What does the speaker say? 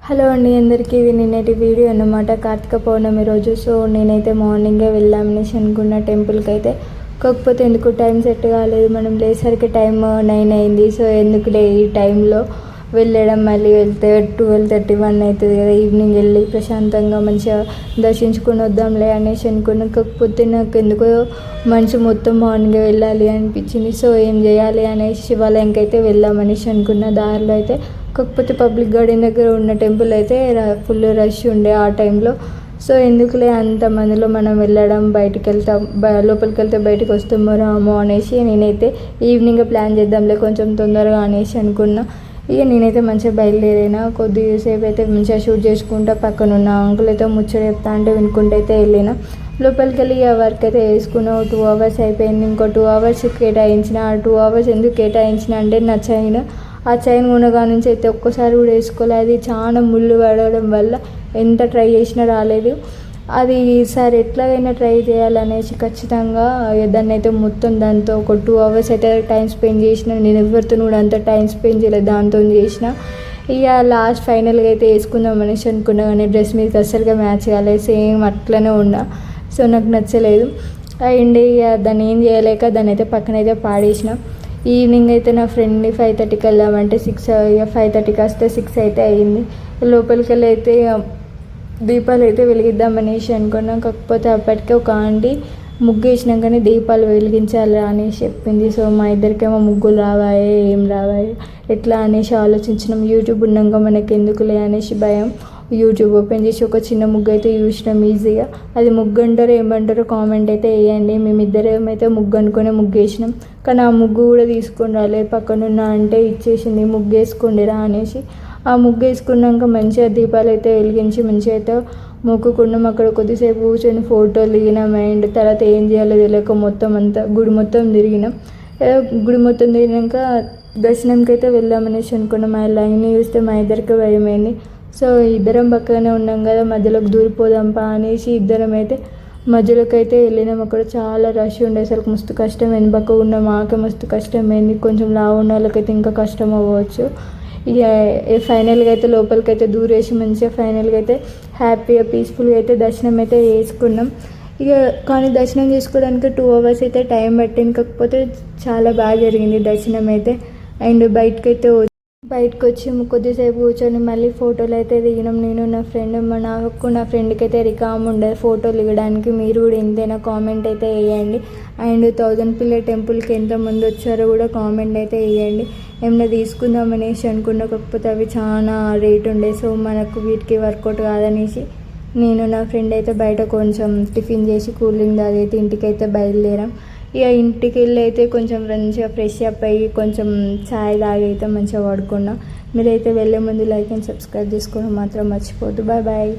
Hello అండి అందరికీ, ఇది నిన్నటి వీడియో అన్నమాట. కార్తీక పౌర్ణమి రోజు. సో నేనైతే మార్నింగే వెళ్దామనేసి అనుకున్న టెంపుల్కి అయితే. కాకపోతే ఎందుకు టైం సెట్ కాలేదు. మనం లేసరికి టైం 9 అయింది. సో ఎందుకులే ఈ టైంలో వెళ్ళడం, మళ్ళీ వెళ్తే 12:31 అవుతుంది కదా. ఈవినింగ్ వెళ్ళి ప్రశాంతంగా మంచిగా దర్శించుకొని వద్దాంలే అనేసి అనుకున్నాం. కాకపోతే నాకు ఎందుకో మనసు మొత్తం మార్నింగే వెళ్ళాలి అనిపించింది. సో ఏం చేయాలి అనేసి శివాలయంకి అయితే వెళ్దామనేసి అనుకున్న. దారిలో అయితే కాకపోతే పబ్లిక్ గార్డెన్ దగ్గర ఉన్న టెంపుల్ అయితే ఫుల్ రష్ ఉండే ఆ టైంలో. సో ఎందుకులే అంతమందిలో మనం వెళ్ళడం, బయటికి వెళ్తాం, లోపలికి వెళ్తే బయటకు వస్తామో రామో అనేసి నేనైతే ఈవినింగ్ ప్లాన్ చేద్దాంలే కొంచెం తొందరగా అనేసి అనుకున్నా. ఇక నేనైతే మంచిగా బయలుదేరినా. కొద్దిసేపు అయితే మంచిగా షూట్ చేసుకుంటా పక్కన ఉన్న అంకుల్ అయితే ముచ్చట చెప్తా అంటే వినుకుంటూ అయితే వెళ్ళిన. లోపలికి వెళ్ళి ఆ వర్క్ అయితే వేసుకున్నా. 2 hours అయిపోయింది. ఇంకో 2 hours కేటాయించిన. ఆ 2 hours ఎందుకు కేటాయించిన అంటే నా ఆ చైన్ కొనగా నుంచి అయితే ఒక్కసారి కూడా వేసుకోలేదు. అది చాలా ముళ్ళు పడడం వల్ల ఎంత ట్రై చేసినా రాలేదు. అది ఈసారి ఎట్లాగైనా ట్రై చేయాలనేసి ఖచ్చితంగా దాన్ని అయితే మొత్తం దాంతో ఒక 2 hours అయితే టైం స్పెండ్ చేసిన. నేను ఎవరితో కూడా అంత టైం స్పెండ్ చేయలేదు, దాంతో చేసిన. ఇక లాస్ట్ ఫైనల్గా అయితే వేసుకుందాం అనేసి అనుకున్నా, కానీ డ్రెస్ మీదకి అస్సలుగా మ్యాచ్ కాలేదు. సేమ్ అట్లనే ఉన్నా. సో నాకు నచ్చలేదు. అండ్ ఇక దాన్ని ఏం చేయలేక దాన్ని అయితే పక్కన అయితే పాడేసిన. ఈవినింగ్ అయితే నా ఫ్రెండ్ని 5:30కి వెళ్దామంటే 6, ఇక 5:30కి వస్తే 6 అయితే అయ్యింది. లోపలికి వెళ్ళి అయితే దీపాలు అయితే వెలిగిద్దామనేసి అనుకున్నాం. కాకపోతే అప్పటికే ఒక ఆంటీ ముగ్గు వేసినాకనే దీపాలు వెలిగించాలి అనేసి చెప్పింది. సో మా ఇద్దరికేమో ముగ్గులు రావాయే, ఏం రావాయే, ఎట్లా అనేసి ఆలోచించినాం. యూట్యూబ్ ఉన్నాక మనకి ఎందుకులే అనేసి భయం. యూట్యూబ్ ఓపెన్ చేసి ఒక చిన్న ముగ్గు అయితే చూసినాం ఈజీగా. అది ముగ్గు అంటారో ఏమంటారో కామెంట్ అయితే వేయండి. మేమిద్దరేమైతే ముగ్గు అనుకునే ముగ్గు వేసినాం. కానీ ఆ ముగ్గు కూడా తీసుకొని రాలేదు. పక్కనున్న అంటే ఇచ్చేసింది ముగ్గు వేసుకోండి రా అనేసి. ఆ ముగ్గు వేసుకున్నాక మంచిగా దీపాలు అయితే వెలిగించి మంచిగా అయితే మొక్కుకున్నాం. అక్కడ కొద్దిసేపు కూర్చొని ఫోటోలు దిగినాం. అండ్ తర్వాత ఏం చేయాలో తెలియక మొత్తం అంతా గుడి మొత్తం తిరిగినాం. గుడి మొత్తం తిరిగినాక దర్శనంకి అయితే వెళ్దామనేసి అనుకున్నాం. ఆ లైన్ చూస్తే మా ఇద్దరికి భయమైంది. సో ఇద్దరం పక్కనే ఉన్నాం కదా, మధ్యలోకి దూరిపోదాంపా అనేసి ఇద్దరం అయితే మధ్యలోకి అయితే వెళ్ళినాం. అక్కడ చాలా రష్ ఉండే, అసలు మస్తు కష్టమైంది. పక్క ఉన్న మాకే మస్తు కష్టమైంది. కొంచెం లావు ఉన్న వాళ్ళకైతే ఇంకా కష్టం అవ్వచ్చు. ఇక ఫైనల్గా అయితే లోపలికి అయితే దూరేసి మంచిగా ఫైనల్గా అయితే హ్యాపీగా పీస్ఫుల్గా అయితే దర్శనం అయితే చేసుకున్నాం. ఇక కానీ దర్శనం చేసుకోవడానికి 2 hours అయితే టైం పట్టింది. కాకపోతే చాలా బాగా జరిగింది దర్శనం అయితే. అండ్ బయటకు వచ్చి కొద్దిసేపు కూర్చొని మళ్ళీ ఫోటోలు అయితే దిగినాం. నేను నా ఫ్రెండ్, నా ఫ్రెండ్కి అయితే రికామ్ ఉండదు ఫోటోలు దిగడానికి. మీరు కూడా ఎంతైనా కామెంట్ అయితే వేయండి. అండ్ 1000 పిల్లర్ టెంపుల్కి ఎంతమంది వచ్చారో కూడా కామెంట్ అయితే వేయండి. ఏమైనా తీసుకుందాం అనేసి అనుకున్నా, కాకపోతే అవి చాలా రేట్ ఉండే. సో మనకు వీటికి వర్కౌట్ కాదనేసి నేను నా ఫ్రెండ్ అయితే బయట కొంచెం టిఫిన్ చేసి కూల్ డ్రింక్ తాగైతే ఇంటికైతే బయలుదేరాం. ఇక ఇంటికి వెళ్ళి అయితే కొంచెం మంచిగా ఫ్రెష్ అప్ అయ్యి కొంచెం ఛాయ్ తాగి అయితే మంచిగా పడుకున్నాం. మీరైతే వెళ్ళే ముందు లైక్ అండ్ సబ్స్క్రైబ్ చేసుకోవడం మాత్రం మర్చిపోద్దు. Bye bye.